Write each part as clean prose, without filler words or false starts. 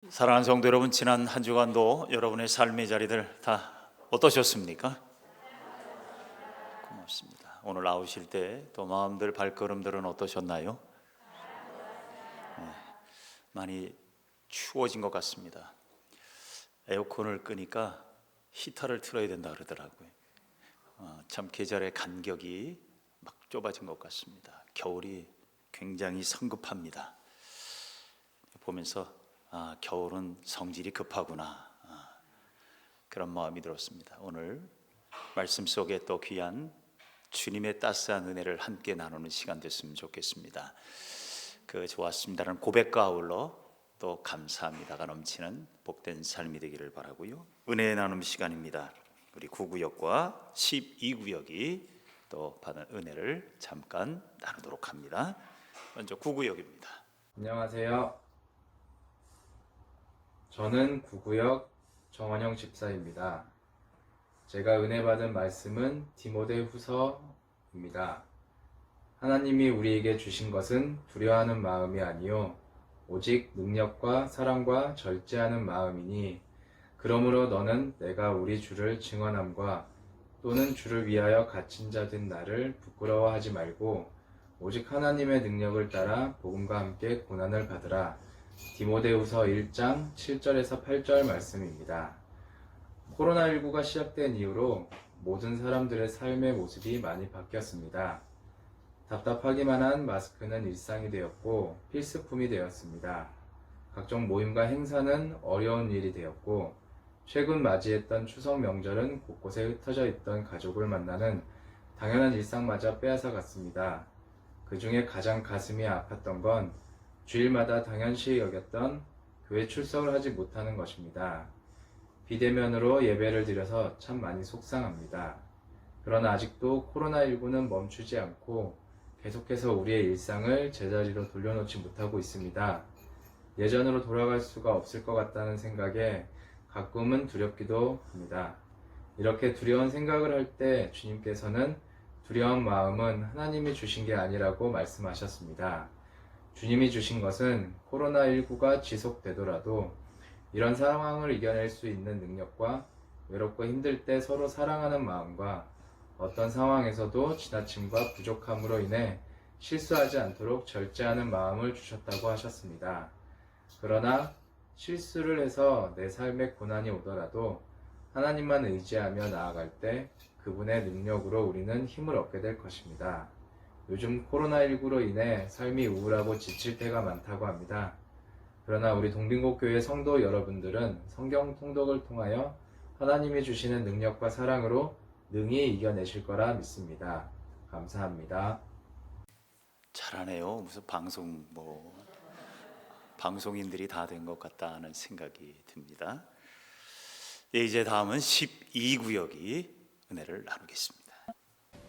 사랑하는 성도 여러분, 지난 한 주간도 여러분의 삶의 자리들 다 어떠셨습니까? 고맙습니다. 오늘 나오실 때 또 마음들 발걸음들은 어떠셨나요? 많이 추워진 것 같습니다. 에어컨을 끄니까 히터를 틀어야 된다 그러더라고요. 참 계절의 간격이 막 좁아진 것 같습니다. 겨울이 굉장히 성급합니다. 보면서 겨울은 성질이 급하구나, 그런 마음이 들었습니다. 오늘 말씀 속에 또 귀한 주님의 따스한 은혜를 함께 나누는 시간 됐으면 좋겠습니다. 좋았습니다라는 고백과 아울러 또 감사합니다가 넘치는 복된 삶이 되기를 바라고요. 은혜의 나눔 시간입니다. 우리 9구역과 12구역이 또 받은 은혜를 잠깐 나누도록 합니다. 먼저 9구역입니다. 안녕하세요. 저는 9구역 정원영 집사입니다. 제가 은혜 받은 말씀은 디모데후서입니다. 하나님이 우리에게 주신 것은 두려워하는 마음이 아니요 오직 능력과 사랑과 절제하는 마음이니, 그러므로 너는 내가 우리 주를 증언함과 또는 주를 위하여 갇힌 자 된 나를 부끄러워하지 말고 오직 하나님의 능력을 따라 복음과 함께 고난을 받으라. 디모데후서 1장 7절에서 8절 말씀입니다. 코로나19가 시작된 이후로 모든 사람들의 삶의 모습이 많이 바뀌었습니다. 답답하기만 한 마스크는 일상이 되었고 필수품이 되었습니다. 각종 모임과 행사는 어려운 일이 되었고, 최근 맞이했던 추석 명절은 곳곳에 흩어져 있던 가족을 만나는 당연한 일상마저 빼앗아 갔습니다. 그 중에 가장 가슴이 아팠던 건 주일마다 당연시 여겼던 교회 출석을 하지 못하는 것입니다. 비대면으로 예배를 드려서 참 많이 속상합니다. 그러나 아직도 코로나19는 멈추지 않고 계속해서 우리의 일상을 제자리로 돌려놓지 못하고 있습니다. 예전으로 돌아갈 수가 없을 것 같다는 생각에 가끔은 두렵기도 합니다. 이렇게 두려운 생각을 할 때 주님께서는 두려운 마음은 하나님이 주신 게 아니라고 말씀하셨습니다. 주님이 주신 것은 코로나19가 지속되더라도 이런 상황을 이겨낼 수 있는 능력과 외롭고 힘들 때 서로 사랑하는 마음과 어떤 상황에서도 지나침과 부족함으로 인해 실수하지 않도록 절제하는 마음을 주셨다고 하셨습니다. 그러나 실수를 해서 내 삶에 고난이 오더라도 하나님만 의지하며 나아갈 때 그분의 능력으로 우리는 힘을 얻게 될 것입니다. 요즘 코로나19로 인해 삶이 우울하고 지칠 때가 많다고 합니다. 그러나 우리 동빙곡교회 성도 여러분들은 성경 통독을 통하여 하나님이 주시는 능력과 사랑으로 능히 이겨내실 거라 믿습니다. 감사합니다. 잘하네요. 무슨 방송인들이 다 된 것 같다는 생각이 듭니다. 이제 다음은 12구역이 은혜를 나누겠습니다.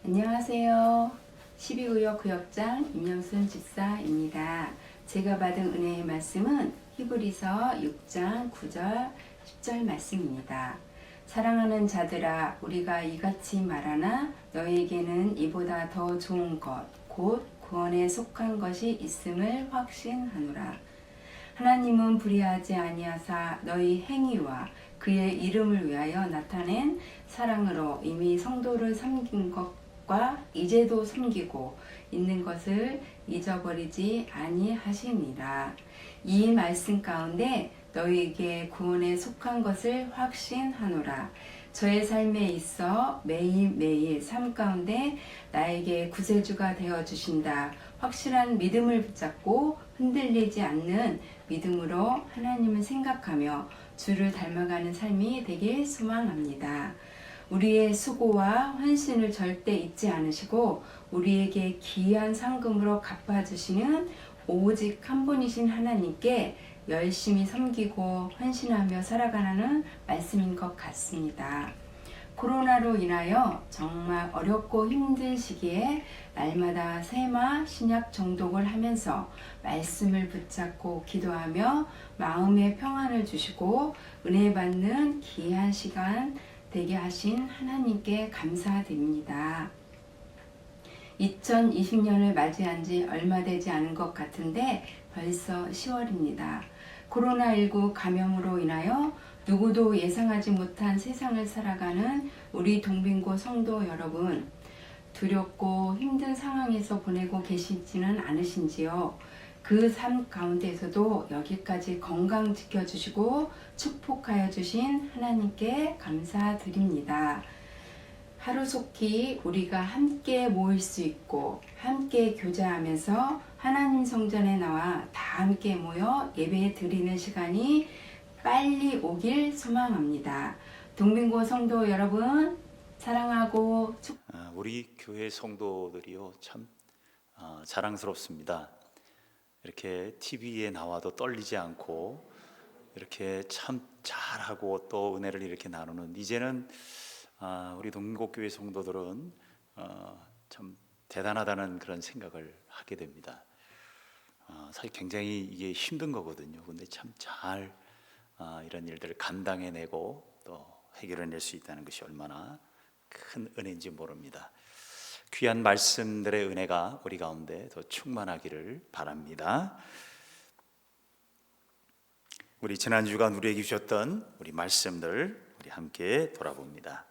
안녕하세요. 12구역 구역장 임영순 집사입니다. 제가 받은 은혜의 말씀은 히브리서 6장 9절 10절 말씀입니다. 사랑하는 자들아, 우리가 이같이 말하나 너희에게는 이보다 더 좋은 것 곧 구원에 속한 것이 있음을 확신하노라. 하나님은 불의하지 아니하사 너희 행위와 그의 이름을 위하여 나타낸 사랑으로 이미 성도를 섬긴 것과 이제도 섬기고 있는 것을 잊어버리지 아니하시니라. 이 말씀 가운데 너희에게 구원에 속한 것을 확신하노라. 저의 삶에 있어 매일매일 삶 가운데 나에게 구세주가 되어주신다. 확실한 믿음을 붙잡고 흔들리지 않는 믿음으로 하나님을 생각하며 주를 닮아가는 삶이 되길 소망합니다. 우리의 수고와 헌신을 절대 잊지 않으시고 우리에게 귀한 상금으로 갚아주시는 오직 한 분이신 하나님께 열심히 섬기고 헌신하며 살아가는 말씀인 것 같습니다. 코로나로 인하여 정말 어렵고 힘든 시기에 날마다 세마 신약 정독을 하면서 말씀을 붙잡고 기도하며 마음의 평안을 주시고 은혜 받는 귀한 시간 되게 하신 하나님께 감사드립니다. 2020년을 맞이한 지 얼마 되지 않은 것 같은데 벌써 10월입니다. 코로나19 감염으로 인하여 누구도 예상하지 못한 세상을 살아가는 우리 동빙고 성도 여러분, 두렵고 힘든 상황에서 보내고 계시지는 않으신지요? 그 삶 가운데서도 여기까지 건강 지켜주시고 축복하여 주신 하나님께 감사드립니다. 하루속히 우리가 함께 모일 수 있고 함께 교제하면서 하나님 성전에 나와 다 함께 모여 예배 드리는 시간이 빨리 오길 소망합니다. 동빙고 성도 여러분, 사랑하고 우리 교회 성도들이요 참 자랑스럽습니다. 이렇게 TV에 나와도 떨리지 않고 이렇게 참 잘하고 또 은혜를 이렇게 나누는, 이제는 우리 동국교회 성도들은 참 대단하다는 그런 생각을 하게 됩니다. 사실 굉장히 이게 힘든 거거든요. 근데 참 잘 이런 일들을 감당해내고 또 해결해낼 수 있다는 것이 얼마나 큰 은혜인지 모릅니다. 귀한 말씀들의 은혜가 우리 가운데 더 충만하기를 바랍니다. 우리 지난 주간 우리에게 주셨던 우리 말씀들 우리 함께 돌아봅니다.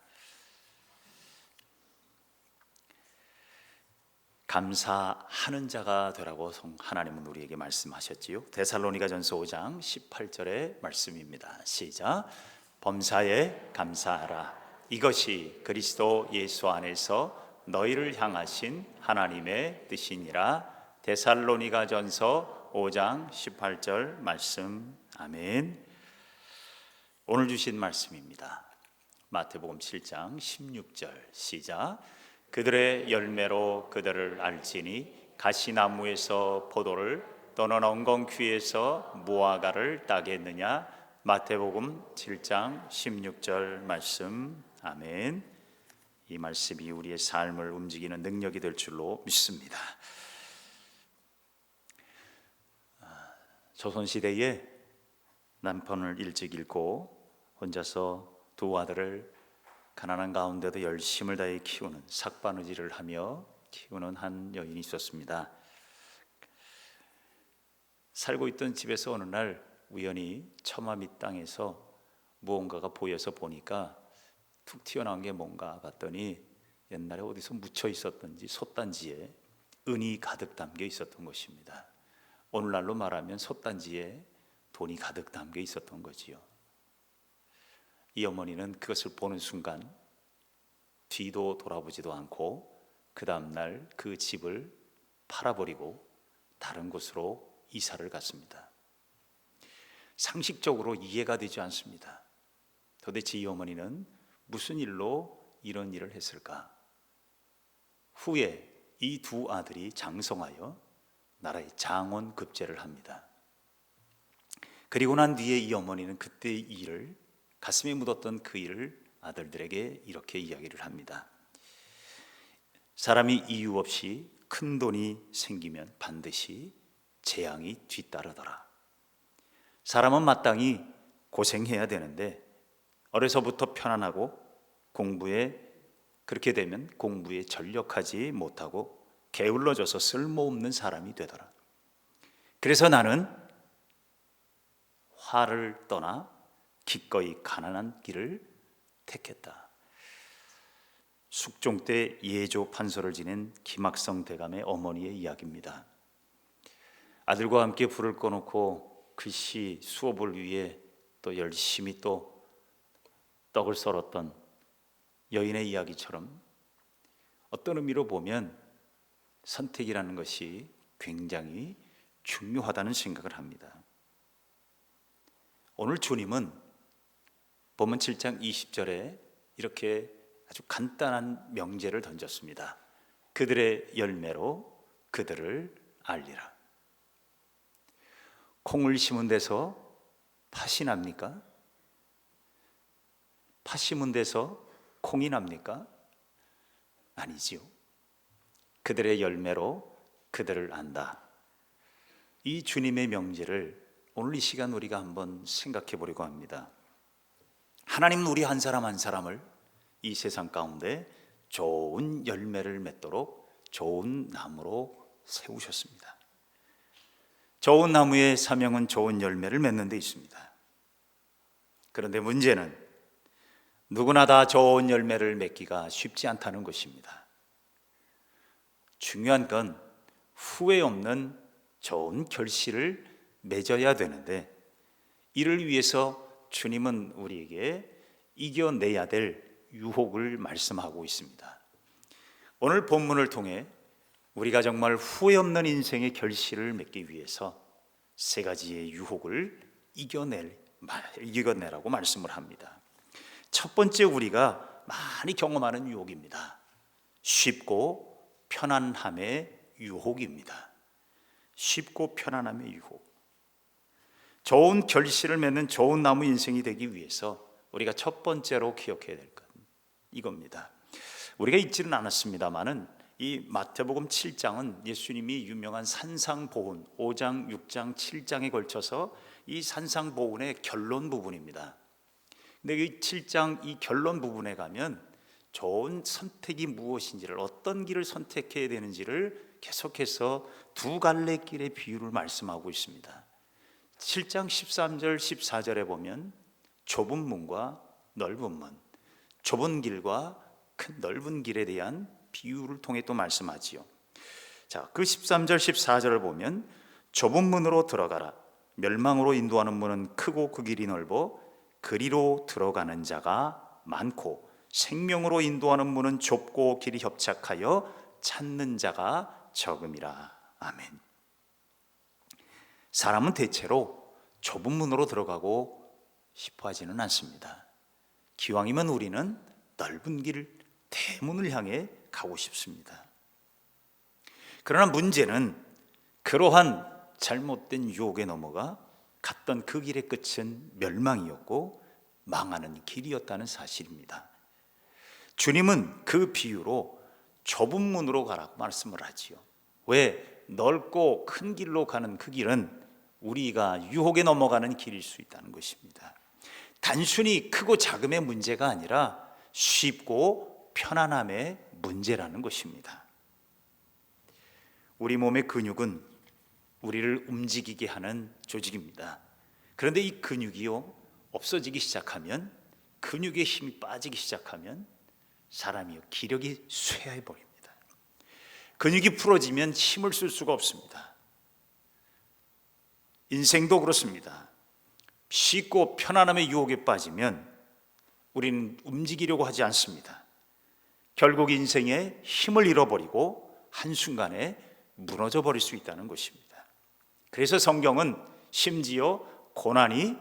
감사하는 자가 되라고 하나님은 우리에게 말씀하셨지요. 데살로니가전서 5장 18절의 말씀입니다. 시작. 범사에 감사하라. 이것이 그리스도 예수 안에서 너희를 향하신 하나님의 뜻이니라. 데살로니가전서 5장 18절 말씀. 아멘. 오늘 주신 말씀입니다. 마태복음 7장 16절 시작. 그들의 열매로 그들을 알지니 가시나무에서 포도를 또는 엉겅퀴에서 무화과를 따겠느냐. 마태복음 7장 16절 말씀. 아멘. 이 말씀이 우리의 삶을 움직이는 능력이 될 줄로 믿습니다. 조선시대에 남편을 일찍 잃고 혼자서 두 아들을 가난한 가운데도 열심을 다해 키우는, 삭바느질을 하며 키우는 한 여인이 있었습니다. 살고 있던 집에서 어느 날 우연히 처마 밑땅에서 무언가가 보여서 보니까 툭 튀어나온 게 뭔가 봤더니 옛날에 어디서 묻혀 있었던지 솥단지에 은이 가득 담겨 있었던 것입니다. 오늘날로 말하면 솥단지에 돈이 가득 담겨 있었던 거지요. 이 어머니는 그것을 보는 순간 뒤도 돌아보지도 않고 그 다음날 그 집을 팔아버리고 다른 곳으로 이사를 갔습니다. 상식적으로 이해가 되지 않습니다. 도대체 이 어머니는 무슨 일로 이런 일을 했을까? 후에 이 두 아들이 장성하여 나라의 장원급제를 합니다. 그리고 난 뒤에 이 어머니는 그때의 일을, 가슴에 묻었던 그 일을 아들들에게 이렇게 이야기를 합니다. 사람이 이유 없이 큰 돈이 생기면 반드시 재앙이 뒤따르더라. 사람은 마땅히 고생해야 되는데 어려서부터 편안하고 그렇게 되면 공부에 전력하지 못하고 게을러져서 쓸모없는 사람이 되더라. 그래서 나는 화를 떠나 기꺼이 가난한 길을 택했다. 숙종 때 예조 판서를 지낸 김학성 대감의 어머니의 이야기입니다. 아들과 함께 불을 꺼놓고 글씨 수업을 위해 또 열심히 또 떡을 썰었던 여인의 이야기처럼 어떤 의미로 보면 선택이라는 것이 굉장히 중요하다는 생각을 합니다. 오늘 주님은 본문 7장 20절에 이렇게 아주 간단한 명제를 던졌습니다. 그들의 열매로 그들을 알리라. 콩을 심은 데서 팥이 납니까? 팥 심은 데서 콩이 납니까? 아니지요. 그들의 열매로 그들을 안다. 이 주님의 명제를 오늘 이 시간 우리가 한번 생각해 보려고 합니다. 하나님은 우리 한 사람 한 사람을 이 세상 가운데 좋은 열매를 맺도록 좋은 나무로 세우셨습니다. 좋은 나무의 사명은 좋은 열매를 맺는 데 있습니다. 그런데 문제는 누구나 다 좋은 열매를 맺기가 쉽지 않다는 것입니다. 중요한 건 후회 없는 좋은 결실을 맺어야 되는데, 이를 위해서 주님은 우리에게 이겨내야 될 유혹을 말씀하고 있습니다. 오늘 본문을 통해 우리가 정말 후회 없는 인생의 결실을 맺기 위해서 세 가지의 유혹을 이겨내라고 말씀을 합니다. 첫 번째, 우리가 많이 경험하는 유혹입니다. 쉽고 편안함의 유혹입니다. 쉽고 편안함의 유혹. 좋은 결실을 맺는 좋은 나무 인생이 되기 위해서 우리가 첫 번째로 기억해야 될 것, 이겁니다. 우리가 읽지는 않았습니다마는 이 마태복음 7장은 예수님이 유명한 산상보훈 5장, 6장, 7장에 걸쳐서 이 산상보훈의 결론 부분입니다. 근데 이 7장 이 결론 부분에 가면 좋은 선택이 무엇인지를, 어떤 길을 선택해야 되는지를 계속해서 두 갈래 길의 비유를 말씀하고 있습니다. 7장 13절 14절에 보면 좁은 문과 넓은 문, 좁은 길과 큰 넓은 길에 대한 비유를 통해 또 말씀하지요. 자, 그 13절 14절을 보면 좁은 문으로 들어가라. 멸망으로 인도하는 문은 크고 그 길이 넓어 그리로 들어가는 자가 많고, 생명으로 인도하는 문은 좁고 길이 협착하여 찾는 자가 적음이라. 아멘. 사람은 대체로 좁은 문으로 들어가고 싶어 하지는 않습니다. 기왕이면 우리는 넓은 길, 대문을 향해 가고 싶습니다. 그러나 문제는 그러한 잘못된 유혹에 넘어가 갔던 그 길의 끝은 멸망이었고 망하는 길이었다는 사실입니다. 주님은 그 비유로 좁은 문으로 가라고 말씀을 하지요. 왜? 넓고 큰 길로 가는 그 길은 우리가 유혹에 넘어가는 길일 수 있다는 것입니다. 단순히 크고 작음의 문제가 아니라 쉽고 편안함의 문제라는 것입니다. 우리 몸의 근육은 우리를 움직이게 하는 조직입니다. 그런데 이 근육이요, 없어지기 시작하면, 근육의 힘이 빠지기 시작하면 사람이요, 기력이 쇠해 버립니다. 근육이 풀어지면 힘을 쓸 수가 없습니다. 인생도 그렇습니다. 쉽고 편안함의 유혹에 빠지면 우리는 움직이려고 하지 않습니다. 결국 인생의 힘을 잃어버리고 한순간에 무너져 버릴 수 있다는 것입니다. 그래서 성경은 심지어 고난이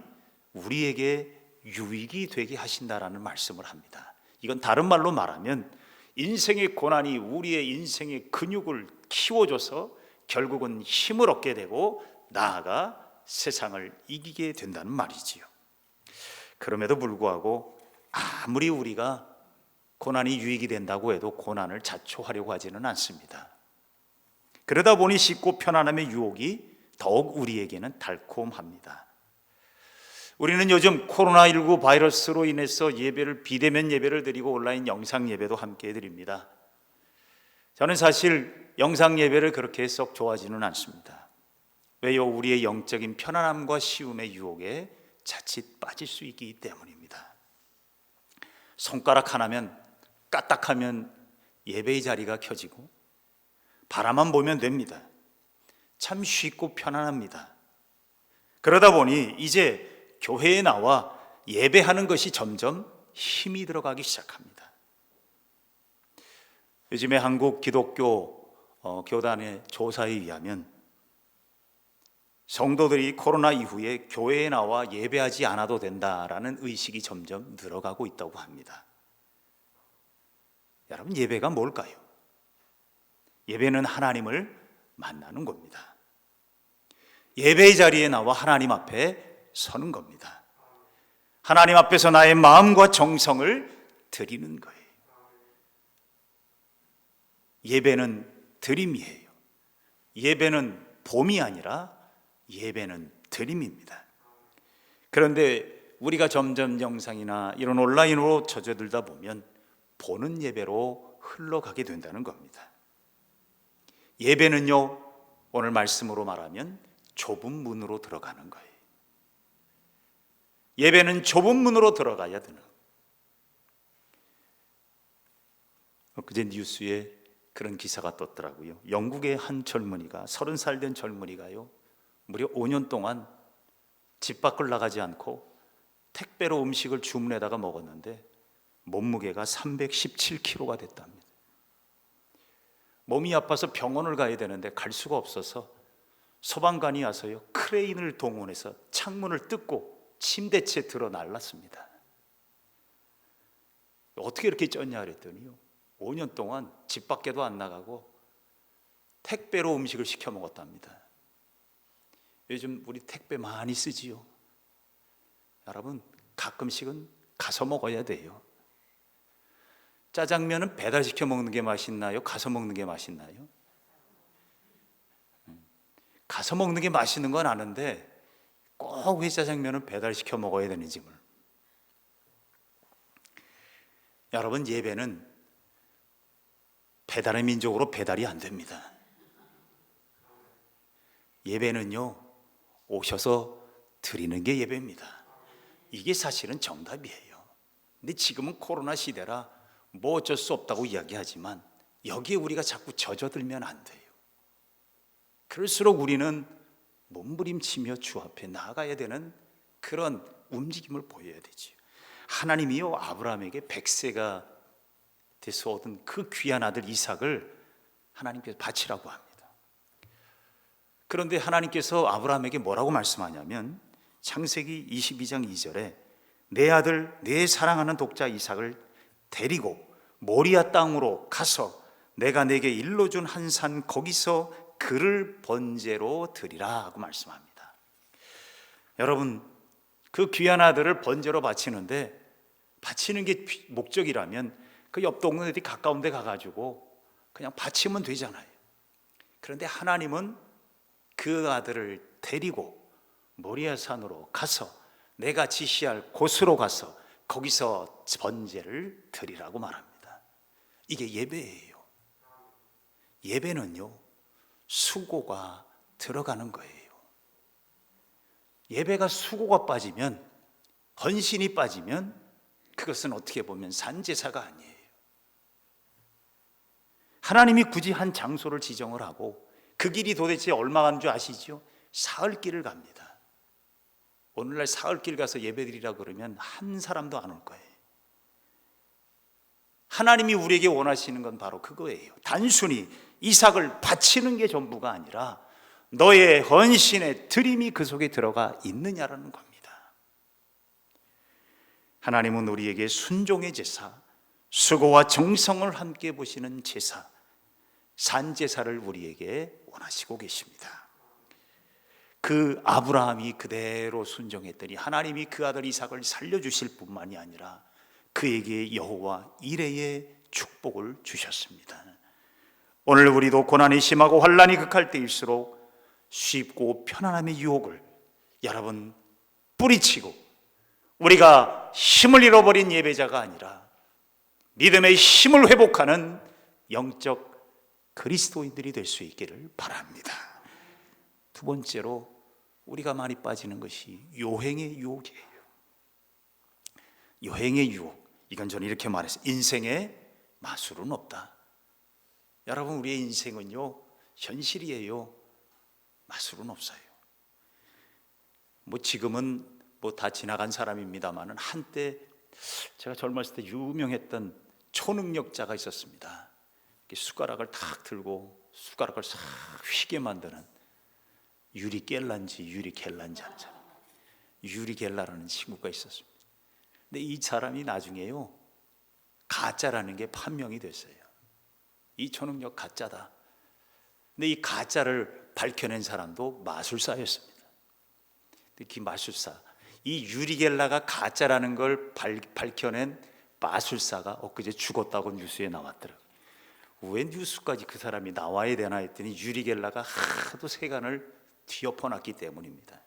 우리에게 유익이 되게 하신다라는 말씀을 합니다. 이건 다른 말로 말하면 인생의 고난이 우리의 인생의 근육을 키워줘서 결국은 힘을 얻게 되고 나아가 세상을 이기게 된다는 말이지요. 그럼에도 불구하고 아무리 우리가 고난이 유익이 된다고 해도 고난을 자초하려고 하지는 않습니다. 그러다 보니 쉽고 편안함의 유혹이 더욱 우리에게는 달콤합니다. 우리는 요즘 코로나19 바이러스로 인해서 예배를, 비대면 예배를 드리고 온라인 영상 예배도 함께 드립니다. 저는 사실 영상 예배를 그렇게 썩 좋아하지는 않습니다. 왜요? 우리의 영적인 편안함과 쉬움의 유혹에 자칫 빠질 수 있기 때문입니다. 손가락 하나면, 까딱하면 예배의 자리가 켜지고 바라만 보면 됩니다. 참 쉽고 편안합니다. 그러다 보니 이제 교회에 나와 예배하는 것이 점점 힘이 들어가기 시작합니다. 요즘에 한국 기독교 교단의 조사에 의하면 성도들이 코로나 이후에 교회에 나와 예배하지 않아도 된다라는 의식이 점점 늘어가고 있다고 합니다. 여러분, 예배가 뭘까요? 예배는 하나님을 만나는 겁니다. 예배의 자리에 나와 하나님 앞에 서는 겁니다. 하나님 앞에서 나의 마음과 정성을 드리는 거예요. 예배는 드림이에요. 예배는 봄이 아니라 예배는 드림입니다. 그런데 우리가 점점 영상이나 이런 온라인으로 젖어들다 보면 보는 예배로 흘러가게 된다는 겁니다. 예배는요, 오늘 말씀으로 말하면 좁은 문으로 들어가는 거예요. 예배는 좁은 문으로 들어가야 되는. 엊그제 뉴스에 그런 기사가 떴더라고요. 영국의 한 젊은이가 30살 된 젊은이가요, 무려 5년 동안 집 밖을 나가지 않고 택배로 음식을 주문해다가 먹었는데 몸무게가 317kg가 됐답니다. 몸이 아파서 병원을 가야 되는데 갈 수가 없어서 소방관이 와서요, 크레인을 동원해서 창문을 뜯고 침대채 들어 날랐습니다. 어떻게 이렇게 쪘냐 그랬더니요, 5년 동안 집 밖에도 안 나가고 택배로 음식을 시켜 먹었답니다. 요즘 우리 택배 많이 쓰지요. 여러분, 가끔씩은 가서 먹어야 돼요. 짜장면은 배달시켜 먹는 게 맛있나요? 가서 먹는 게 맛있나요? 가서 먹는 게 맛있는 건 아는데 꼭 왜 짜장면은 배달시켜 먹어야 되는지. 여러분, 예배는 배달의 민족으로 배달이 안 됩니다. 예배는요, 오셔서 드리는 게 예배입니다. 이게 사실은 정답이에요. 근데 지금은 코로나 시대라 뭐 어쩔 수 없다고 이야기하지만 여기에 우리가 자꾸 젖어들면 안 돼요. 그럴수록 우리는 몸부림치며 주 앞에 나아가야 되는 그런 움직임을 보여야 되죠. 하나님이요, 아브라함에게 100세가 돼서 얻은 그 귀한 아들 이삭을 하나님께서 바치라고 합니다. 그런데 하나님께서 아브라함에게 뭐라고 말씀하냐면 창세기 22장 2절에 내 아들, 내 사랑하는 독자 이삭을 데리고 모리아 땅으로 가서 내가 내게 일러준 한 산 거기서 그를 번제로 드리라 하고 말씀합니다. 여러분, 그 귀한 아들을 번제로 바치는데, 바치는 게 목적이라면 그 옆 동네들이 가까운 데 가가지고 그냥 바치면 되잖아요. 그런데 하나님은 그 아들을 데리고 모리아 산으로 가서 내가 지시할 곳으로 가서 거기서 번제를 드리라고 말합니다. 이게 예배예요. 예배는요, 수고가 들어가는 거예요. 예배가 수고가 빠지면, 헌신이 빠지면 그것은 어떻게 보면 산제사가 아니에요. 하나님이 굳이 한 장소를 지정을 하고 그 길이 도대체 얼마 가는 줄 아시죠? 사흘길을 갑니다. 오늘날 사흘길 가서 예배드리라 그러면 한 사람도 안 올 거예요. 하나님이 우리에게 원하시는 건 바로 그거예요. 단순히 이삭을 바치는 게 전부가 아니라 너의 헌신의 드림이 그 속에 들어가 있느냐라는 겁니다. 하나님은 우리에게 순종의 제사, 수고와 정성을 함께 보시는 제사, 산제사를 우리에게 원하시고 계십니다. 그 아브라함이 그대로 순종했더니 하나님이 그 아들 이삭을 살려주실 뿐만이 아니라 그에게 여호와 이레의 축복을 주셨습니다. 오늘 우리도 고난이 심하고 환난이 극할 때일수록 쉽고 편안함의 유혹을 여러분 뿌리치고 우리가 힘을 잃어버린 예배자가 아니라 믿음의 힘을 회복하는 영적 그리스도인들이 될 수 있기를 바랍니다. 두 번째로 우리가 많이 빠지는 것이 요행의 유혹이에요. 요행의 유혹. 이건 저는 이렇게 말해서 인생에 마술은 없다. 여러분, 우리의 인생은요, 현실이에요. 마술은 없어요. 지금은 다 지나간 사람입니다만은 한때 제가 젊었을 때 유명했던 초능력자가 있었습니다. 숟가락을 탁 들고 숟가락을 싹 휘게 만드는 유리 겔란지 하는 사람, 유리 겔라라는 친구가 있었습니다. 근데 이 사람이 나중에요, 가짜라는 게 판명이 됐어요. 이 초능력 가짜다. 근데 이 가짜를 밝혀낸 사람도 마술사였습니다. 그 마술사, 이 유리겔라가 가짜라는 걸 밝혀낸 마술사가 엊그제 죽었다고 뉴스에 나왔더라고요. 왜 뉴스까지 그 사람이 나와야 되나 했더니 유리겔라가 하도 세간을 뒤엎어놨기 때문입니다.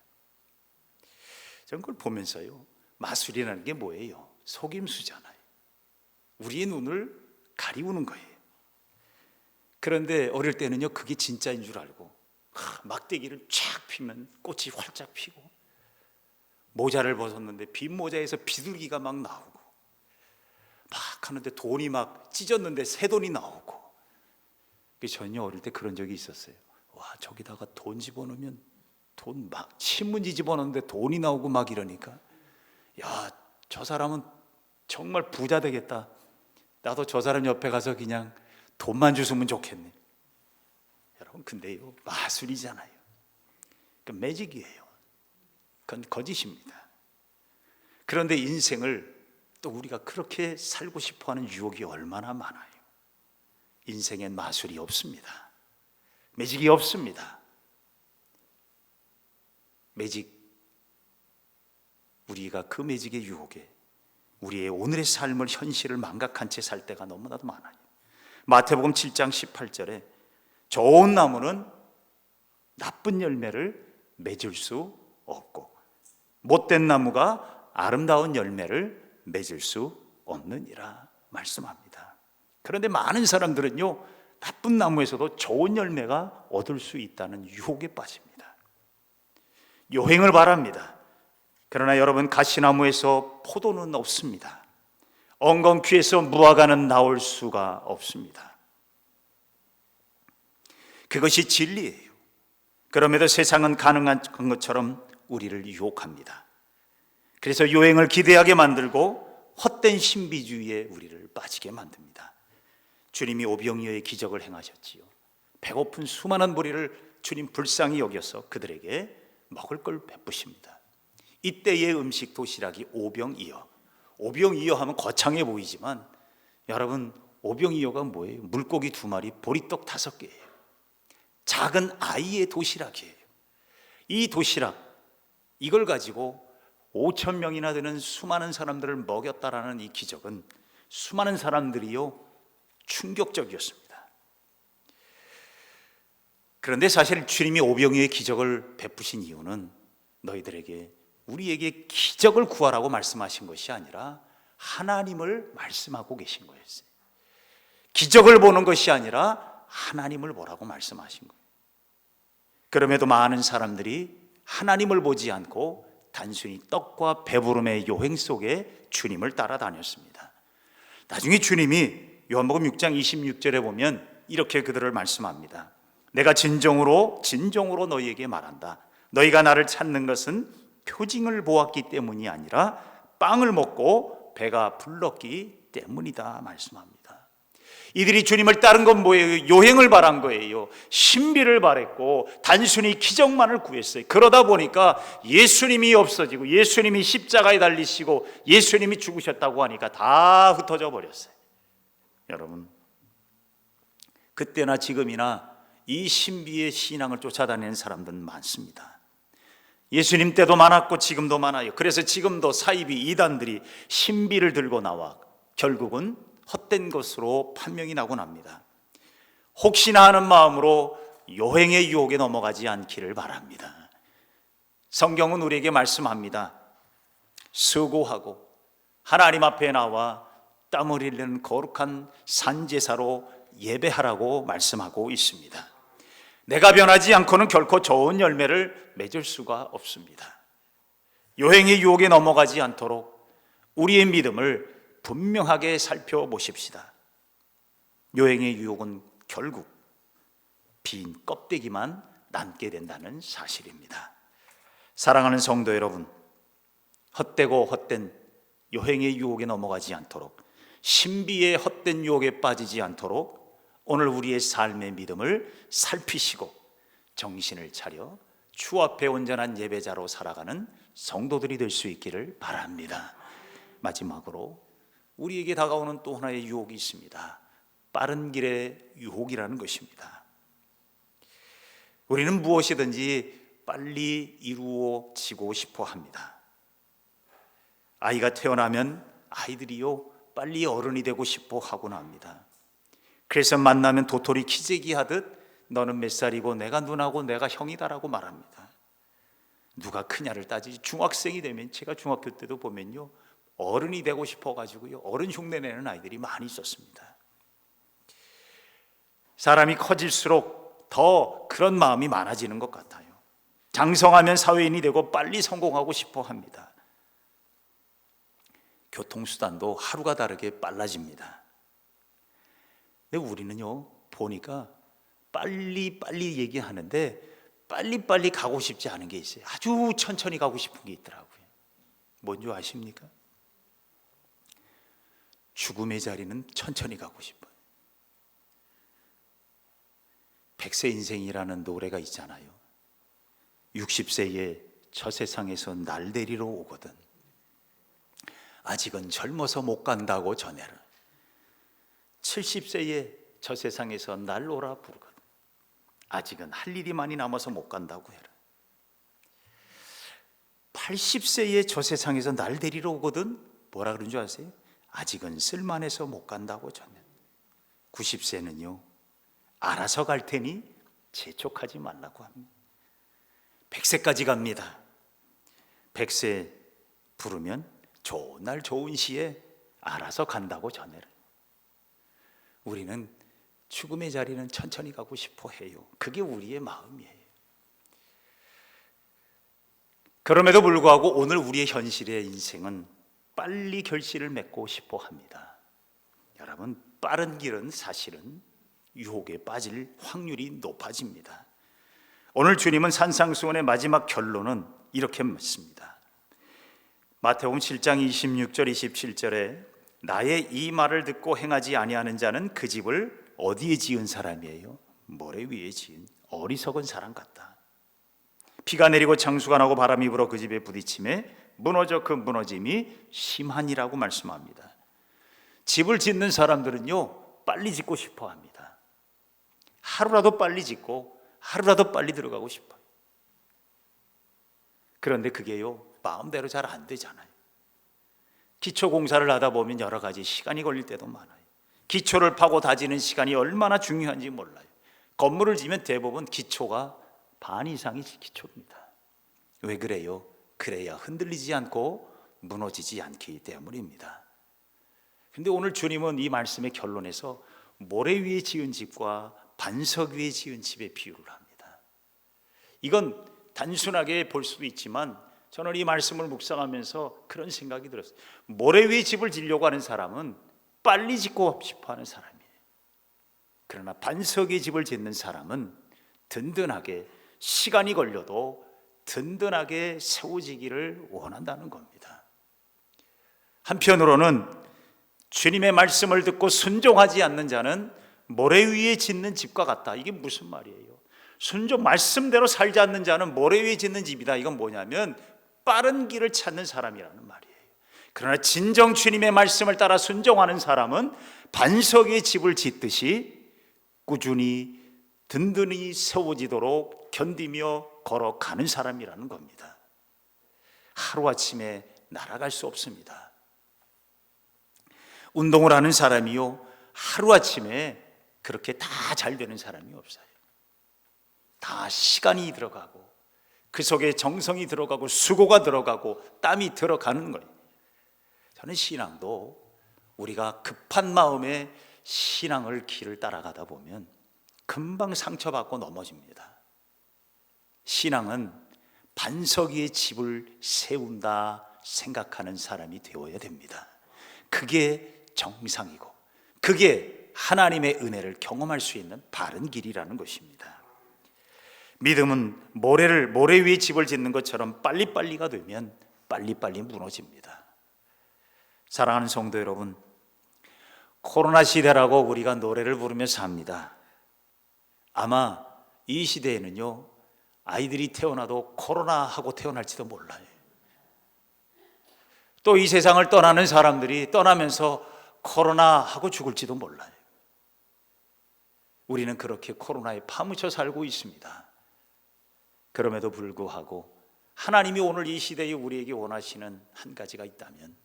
저는 그걸 보면서요, 마술이라는 게 뭐예요? 속임수잖아요. 우리의 눈을 가리우는 거예요. 그런데 어릴 때는요, 그게 진짜인 줄 알고 막대기를 쫙 피면 꽃이 활짝 피고, 모자를 벗었는데 빈 모자에서 비둘기가 막 나오고, 막 하는데 돈이 막 찢었는데 새 돈이 나오고. 전혀 어릴 때 그런 적이 있었어요. 와, 저기다가 돈 집어넣으면 돈 막 신문지 집어넣는데 돈이 나오고 막 이러니까, 야, 저 사람은 정말 부자 되겠다. 나도 저 사람 옆에 가서 그냥 돈만 주으면 좋겠네. 여러분, 근데요, 마술이잖아요. 그건 매직이에요. 그건 거짓입니다. 그런데 인생을 또 우리가 그렇게 살고 싶어하는 유혹이 얼마나 많아요. 인생엔 마술이 없습니다. 매직이 없습니다. 매직, 우리가 그 매직의 유혹에 우리의 오늘의 삶을, 현실을 망각한 채 살 때가 너무나도 많아요. 마태복음 7장 18절에 좋은 나무는 나쁜 열매를 맺을 수 없고 못된 나무가 아름다운 열매를 맺을 수 없느니라 말씀합니다. 그런데 많은 사람들은요, 나쁜 나무에서도 좋은 열매가 얻을 수 있다는 유혹에 빠집니다. 요행을 바랍니다. 그러나 여러분, 가시나무에서 포도는 없습니다. 엉겅퀴에서 무화과는 나올 수가 없습니다. 그것이 진리예요. 그럼에도 세상은 가능한 것처럼 우리를 유혹합니다. 그래서 요행을 기대하게 만들고 헛된 신비주의에 우리를 빠지게 만듭니다. 주님이 오병이어의 기적을 행하셨지요. 배고픈 수많은 무리를 주님 불쌍히 여겨서 그들에게 먹을 걸 베푸십니다. 이때의 음식 도시락이 오병이어. 오병이어 하면 거창해 보이지만 여러분, 오병이어가 뭐예요? 물고기 2마리, 보리떡 5개예요. 작은 아이의 도시락이에요. 이 도시락, 이걸 가지고 5,000명이나 되는 수많은 사람들을 먹였다라는 이 기적은 수많은 사람들이요, 충격적이었습니다. 그런데 사실 주님이 오병이어의 기적을 베푸신 이유는 너희들에게, 우리에게 기적을 구하라고 말씀하신 것이 아니라 하나님을 말씀하고 계신 거였어요. 기적을 보는 것이 아니라 하나님을 보라고 말씀하신 거예요. 그럼에도 많은 사람들이 하나님을 보지 않고 단순히 떡과 배부름의 요행 속에 주님을 따라다녔습니다. 나중에 주님이 요한복음 6장 26절에 보면 이렇게 그들을 말씀합니다. 내가 진정으로 너희에게 말한다. 너희가 나를 찾는 것은 표징을 보았기 때문이 아니라 빵을 먹고 배가 불렀기 때문이다 말씀합니다. 이들이 주님을 따른 건 뭐예요? 요행을 바란 거예요. 신비를 바랬고 단순히 기적만을 구했어요. 그러다 보니까 예수님이 없어지고 예수님이 십자가에 달리시고 예수님이 죽으셨다고 하니까 다 흩어져 버렸어요. 여러분, 그때나 지금이나 이 신비의 신앙을 쫓아다니는 사람들은 많습니다. 예수님 때도 많았고 지금도 많아요. 그래서 지금도 사이비 이단들이 신비를 들고 나와 결국은 헛된 것으로 판명이 나곤 합니다. 혹시나 하는 마음으로 요행의 유혹에 넘어가지 않기를 바랍니다. 성경은 우리에게 말씀합니다. 수고하고 하나님 앞에 나와 땀 흘리는 거룩한 산제사로 예배하라고 말씀하고 있습니다. 내가 변하지 않고는 결코 좋은 열매를 맺을 수가 없습니다. 요행의 유혹에 넘어가지 않도록 우리의 믿음을 분명하게 살펴보십시다. 요행의 유혹은 결국 빈 껍데기만 남게 된다는 사실입니다. 사랑하는 성도 여러분, 헛되고 헛된 요행의 유혹에 넘어가지 않도록, 신비의 헛된 유혹에 빠지지 않도록 오늘 우리의 삶의 믿음을 살피시고 정신을 차려 주 앞에 온전한 예배자로 살아가는 성도들이 될 수 있기를 바랍니다. 마지막으로 우리에게 다가오는 또 하나의 유혹이 있습니다. 빠른 길의 유혹이라는 것입니다. 우리는 무엇이든지 빨리 이루어지고 싶어 합니다. 아이가 태어나면 아이들이요, 빨리 어른이 되고 싶어 하곤 합니다. 그래서 만나면 도토리 키재기 하듯 너는 몇 살이고 내가 누나고 내가 형이다라고 말합니다. 누가 크냐를 따지지 중학생이 되면, 제가 중학교 때도 보면요, 어른이 되고 싶어가지고요, 어른 흉내 내는 아이들이 많이 있었습니다. 사람이 커질수록 더 그런 마음이 많아지는 것 같아요. 장성하면 사회인이 되고 빨리 성공하고 싶어 합니다. 교통수단도 하루가 다르게 빨라집니다. 근데 우리는요, 보니까 빨리 얘기하는데 빨리 가고 싶지 않은 게 있어요. 아주 천천히 가고 싶은 게 있더라고요. 뭔지 아십니까? 죽음의 자리는 천천히 가고 싶어요. 백세 인생이라는 노래가 있잖아요. 60세에 저 세상에서 날 데리러 오거든. 아직은 젊어서 못 간다고 전해라. 70세에 저 세상에서 날 오라 부르거든. 아직은 할 일이 많이 남아서 못 간다고 해라. 80세에 저 세상에서 날 데리러 오거든. 뭐라 그런 줄 아세요? 아직은 쓸만해서 못 간다고 전해. 90세는요, 알아서 갈 테니 재촉하지 말라고 합니다. 100세까지 갑니다. 100세 부르면 좋은 날 좋은 시에 알아서 간다고 전해라. 우리는 죽음의 자리는 천천히 가고 싶어 해요. 그게 우리의 마음이에요. 그럼에도 불구하고 오늘 우리의 현실의 인생은 빨리 결실을 맺고 싶어 합니다. 여러분, 빠른 길은 사실은 유혹에 빠질 확률이 높아집니다. 오늘 주님은 산상수훈의 마지막 결론은 이렇게 묻습니다. 마태복음 7장 26절 27절에 나의 이 말을 듣고 행하지 아니하는 자는 그 집을 어디에 지은 사람이에요? 모래 위에 지은 어리석은 사람 같다. 비가 내리고 창수가 나고 바람이 불어 그 집에 부딪힘에 무너져 그 무너짐이 심하니라고 말씀합니다. 집을 짓는 사람들은요, 빨리 짓고 싶어 합니다. 하루라도 빨리 짓고 하루라도 빨리 들어가고 싶어요. 그런데 그게요, 마음대로 잘 안 되잖아요. 기초 공사를 하다 보면 여러 가지 시간이 걸릴 때도 많아요. 기초를 파고 다지는 시간이 얼마나 중요한지 몰라요. 건물을 지면 대부분 기초가 반 이상이 기초입니다. 왜 그래요? 그래야 흔들리지 않고 무너지지 않기 때문입니다. 그런데 오늘 주님은 이 말씀의 결론에서 모래 위에 지은 집과 반석 위에 지은 집의 비유를 합니다. 이건 단순하게 볼 수도 있지만 저는 이 말씀을 묵상하면서 그런 생각이 들었어요. 모래 위에 집을 지려고 하는 사람은 빨리 짓고 싶어 하는 사람이에요. 그러나 반석 위에 집을 짓는 사람은 든든하게, 시간이 걸려도 든든하게 세워지기를 원한다는 겁니다. 한편으로는 주님의 말씀을 듣고 순종하지 않는 자는 모래 위에 짓는 집과 같다. 이게 무슨 말이에요? 순종 말씀대로 살지 않는 자는 모래 위에 짓는 집이다. 이건 뭐냐면 빠른 길을 찾는 사람이라는 말이에요. 그러나 진정 주님의 말씀을 따라 순종하는 사람은 반석 위에 집을 짓듯이 꾸준히 든든히 세워지도록 견디며 걸어가는 사람이라는 겁니다. 하루아침에 날아갈 수 없습니다. 운동을 하는 사람이요, 하루아침에 그렇게 다 잘 되는 사람이 없어요. 다 시간이 들어가고 그 속에 정성이 들어가고 수고가 들어가고 땀이 들어가는 거예요. 저는 신앙도 우리가 급한 마음에 신앙을 길을 따라가다 보면 금방 상처받고 넘어집니다. 신앙은 반석 위에 집을 세운다 생각하는 사람이 되어야 됩니다. 그게 정상이고 그게 하나님의 은혜를 경험할 수 있는 바른 길이라는 것입니다. 믿음은 모래 위에 집을 짓는 것처럼 빨리빨리가 되면 빨리빨리 무너집니다. 사랑하는 성도 여러분, 코로나 시대라고 우리가 노래를 부르며 삽니다. 아마 이 시대에는요, 아이들이 태어나도 코로나하고 태어날지도 몰라요. 또 이 세상을 떠나는 사람들이 떠나면서 코로나하고 죽을지도 몰라요. 우리는 그렇게 코로나에 파묻혀 살고 있습니다. 그럼에도 불구하고 하나님이 오늘 이 시대에 우리에게 원하시는 한 가지가 있다면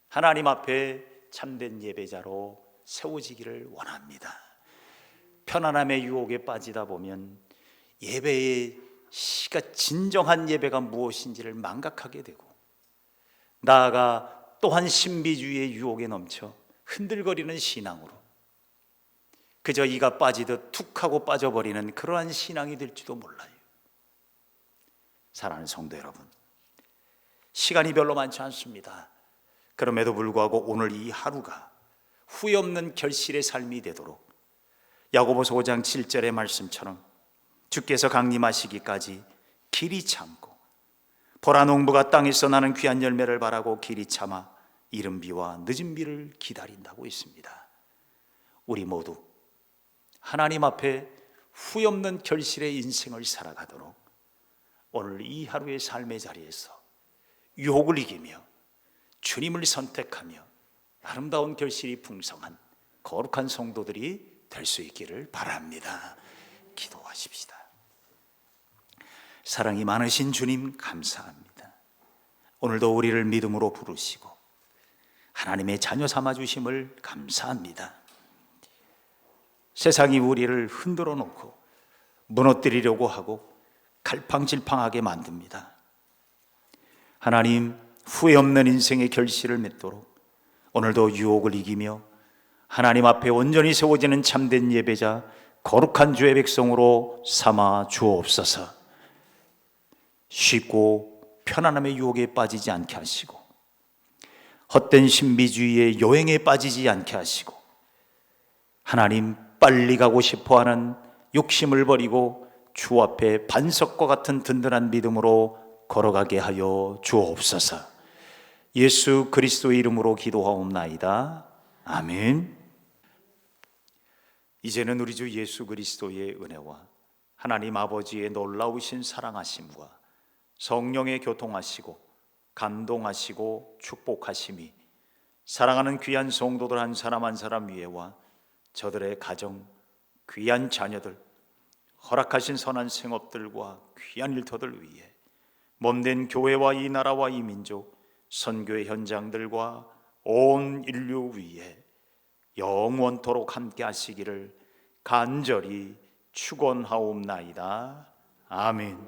하나님 앞에 참된 예배자로 세워지기를 원합니다. 편안함의 유혹에 빠지다 보면 예배의 시가 진정한 예배가 무엇인지를 망각하게 되고 나아가 또한 신비주의의 유혹에 넘쳐 흔들거리는 신앙으로 그저 이가 빠지듯 툭 하고 빠져버리는 그러한 신앙이 될지도 몰라요. 사랑하는 성도 여러분, 시간이 별로 많지 않습니다. 그럼에도 불구하고 오늘 이 하루가 후회 없는 결실의 삶이 되도록 야고보서 5장 7절의 말씀처럼 주께서 강림하시기까지 길이 참고 보라 농부가 땅에서 나는 귀한 열매를 바라고 길이 참아 이른 비와 늦은 비를 기다린다고 있습니다. 우리 모두 하나님 앞에 후회 없는 결실의 인생을 살아가도록 오늘 이 하루의 삶의 자리에서 유혹을 이기며 주님을 선택하며 아름다운 결실이 풍성한 거룩한 성도들이 될 수 있기를 바랍니다. 기도하십시다. 사랑이 많으신 주님 감사합니다. 오늘도 우리를 믿음으로 부르시고 하나님의 자녀 삼아 주심을 감사합니다. 세상이 우리를 흔들어 놓고 무너뜨리려고 하고 갈팡질팡하게 만듭니다. 하나님, 후회 없는 인생의 결실을 맺도록 오늘도 유혹을 이기며 하나님 앞에 온전히 세워지는 참된 예배자 거룩한 주의 백성으로 삼아 주옵소서. 쉽고 편안함의 유혹에 빠지지 않게 하시고 헛된 신비주의의 요행에 빠지지 않게 하시고 하나님 빨리 가고 싶어하는 욕심을 버리고 주 앞에 반석과 같은 든든한 믿음으로 걸어가게 하여 주옵소서. 예수 그리스도의 이름으로 기도하옵나이다. 아멘. 이제는 우리 주 예수 그리스도의 은혜와 하나님 아버지의 놀라우신 사랑하심과 성령의 교통하시고 감동하시고 축복하심이 사랑하는 귀한 성도들 한 사람 한 사람 위에와 저들의 가정, 귀한 자녀들, 허락하신 선한 생업들과 귀한 일터들 위에 몸된 교회와 이 나라와 이 민족, 선교의 현장들과 온 인류 위에 영원토록 함께 하시기를 간절히 축원하옵나이다. 아멘.